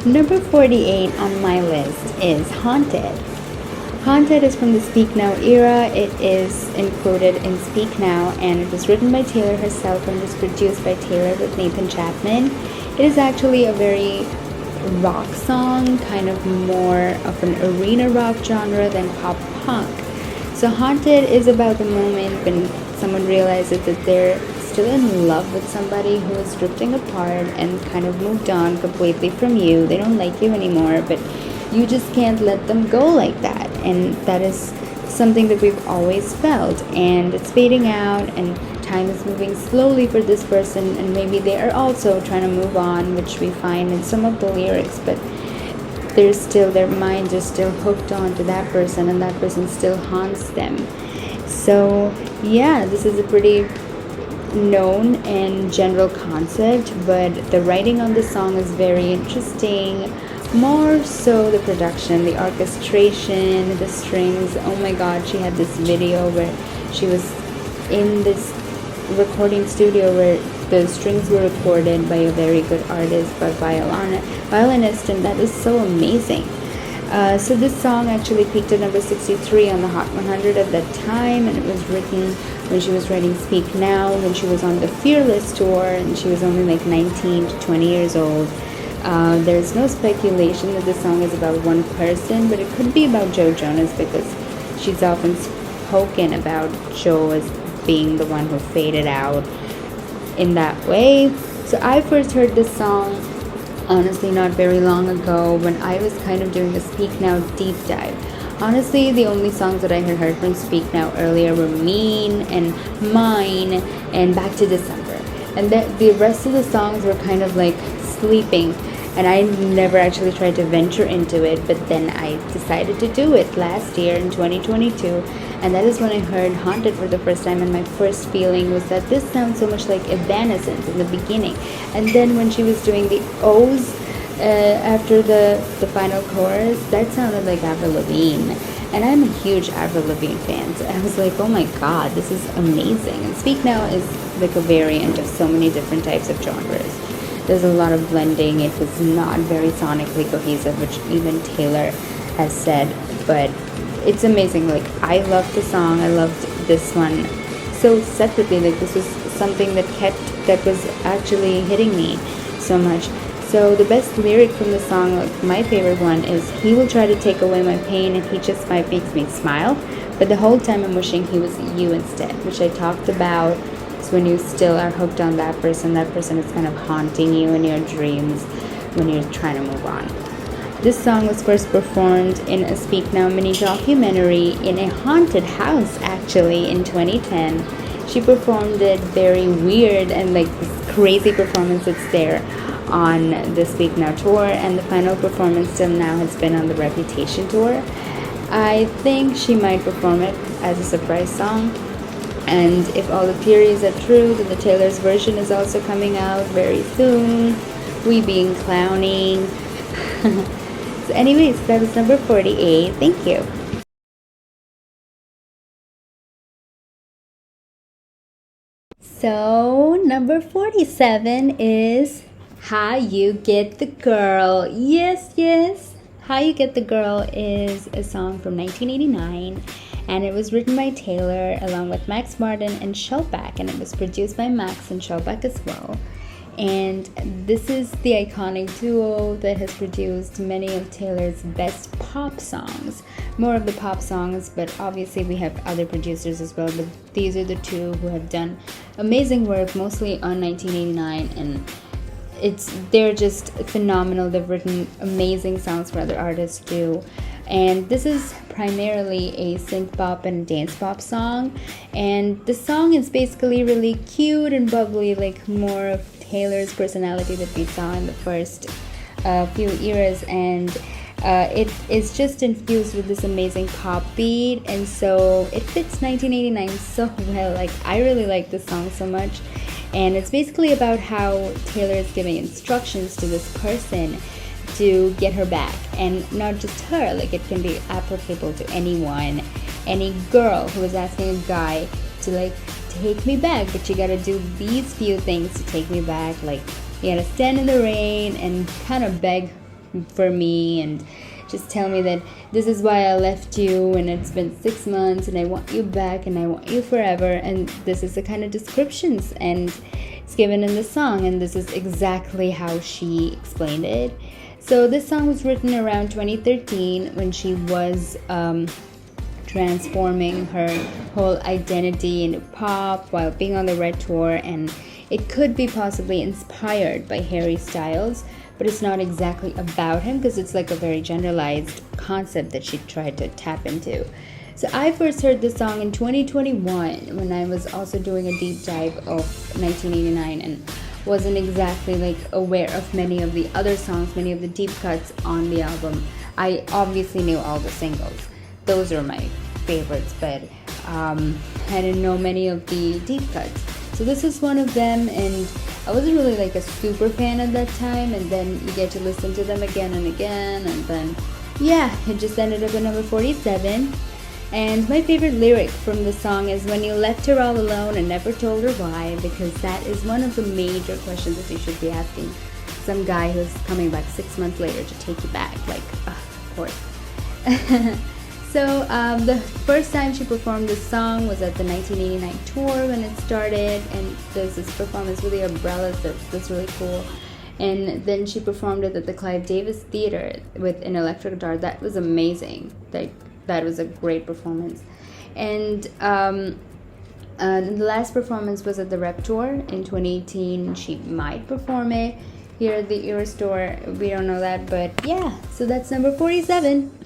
Number 48 on my list is Haunted. Haunted is from the Speak Now era. It is included in Speak Now, and it was written by Taylor herself and was produced by Taylor with Nathan Chapman. It is actually a very rock song, kind of more of an arena rock genre than pop punk. So Haunted is about the moment when someone realizes that they're still in love with somebody who is drifting apart and kind of moved on completely from you. They don't like you anymore, but you just can't let them go like that. And that is something that we've always felt. And it's fading out, and time is moving slowly for this person, and maybe they are also trying to move on, which we find in some of the lyrics, but their minds are still hooked on to that person, and that person still haunts them. So yeah, this is a pretty known and general concept, but the writing on the song is very interesting. More so the production, the orchestration, the strings. Oh my god, she had this video where she was in this recording studio where the strings were recorded by a very good artist, by violinist, and that is so amazing. So this song actually peaked at number 63 on the Hot 100 at that time, and it was written when she was writing Speak Now, when she was on the Fearless tour, and she was only like 19 to 20 years old. There's no speculation that the song is about one person, but it could be about Joe Jonas because she's often spoken about Joe as being the one who faded out in that way. So I first heard this song honestly not very long ago when I was kind of doing a Speak Now deep dive. Honestly, the only songs that I had heard from Speak Now earlier were Mean and Mine and Back to December. And the rest of the songs were kind of like sleeping, and I never actually tried to venture into it, but then I decided to do it last year in 2022, and that is when I heard Haunted for the first time, and my first feeling was that this sounds so much like Evanescence in the beginning, and then when she was doing the O's after the final chorus, that sounded like Avril Lavigne, and I'm a huge Avril Lavigne fan, so I was like, oh my god, this is amazing. And Speak Now is like a variant of so many different types of genres. There's a lot of blending. It was not very sonically cohesive, which even Taylor has said, but it's amazing. Like, I loved the song. I loved this one so separately. Like, this was something that was actually hitting me so much. So the best lyric from the song, like my favorite one, is he will try to take away my pain and he just might makes me smile, but the whole time I'm wishing he was you instead, which I talked about. When you still are hooked on that person is kind of haunting you in your dreams when you're trying to move on. This song was first performed in a Speak Now mini documentary in a haunted house actually in 2010. She performed it very weird and like this crazy performance that's there on the Speak Now tour, and the final performance till now has been on the Reputation tour. I think she might perform it as a surprise song. And if all the theories are true, then the Taylor's version is also coming out very soon. We being clowning. So anyways, that was number 48. Thank you. So number 47 is How You Get the Girl. Yes. How You Get the Girl is a song from 1989. And it was written by Taylor along with Max Martin and Shellback, and it was produced by Max and Shellback as well. And this is the iconic duo that has produced many of Taylor's best pop songs. More of the pop songs, but obviously we have other producers as well, but these are the two who have done amazing work, mostly on 1989, and they're just phenomenal. They've written amazing songs for other artists too. And this is primarily a synth pop and dance pop song, and the song is basically really cute and bubbly, like more of Taylor's personality that we saw in the first few eras, and it is just infused with this amazing pop beat, and so it fits 1989 so well. Like, I really like this song so much, and it's basically about how Taylor is giving instructions to this person to get her back, and not just her, like it can be applicable to anyone, any girl who is asking a guy to like take me back, but you gotta do these few things to take me back. Like, you gotta stand in the rain and kind of beg for me and just tell me that this is why I left you and it's been 6 months and I want you back and I want you forever. And this is the kind of descriptions and it's given in the song, and this is exactly how she explained it. So this song was written around 2013 when she was transforming her whole identity into pop while being on the Red Tour, and it could be possibly inspired by Harry Styles, but it's not exactly about him because it's like a very generalized concept that she tried to tap into. So I first heard this song in 2021 when I was also doing a deep dive of 1989 and wasn't exactly like aware of many of the other songs, many of the deep cuts on the album. I obviously knew all the singles. Those are my favorites, but I didn't know many of the deep cuts. So this is one of them, and I wasn't really like a super fan at that time, and then you get to listen to them again and again, and then yeah, it just ended up at number 47. And my favorite lyric from the song is when you left her all alone and never told her why, because that is one of the major questions that you should be asking some guy who's coming back 6 months later to take you back. Like, of course. So the first time she performed this song was at the 1989 tour when it started, and there's this performance with the umbrellas that's really cool. And then she performed it at the Clive Davis Theater with an electric guitar. That was amazing. That was a great performance. And the last performance was at the Rep Tour in 2018. She might perform it here at the Era Store. We don't know that, but yeah. So that's number 47.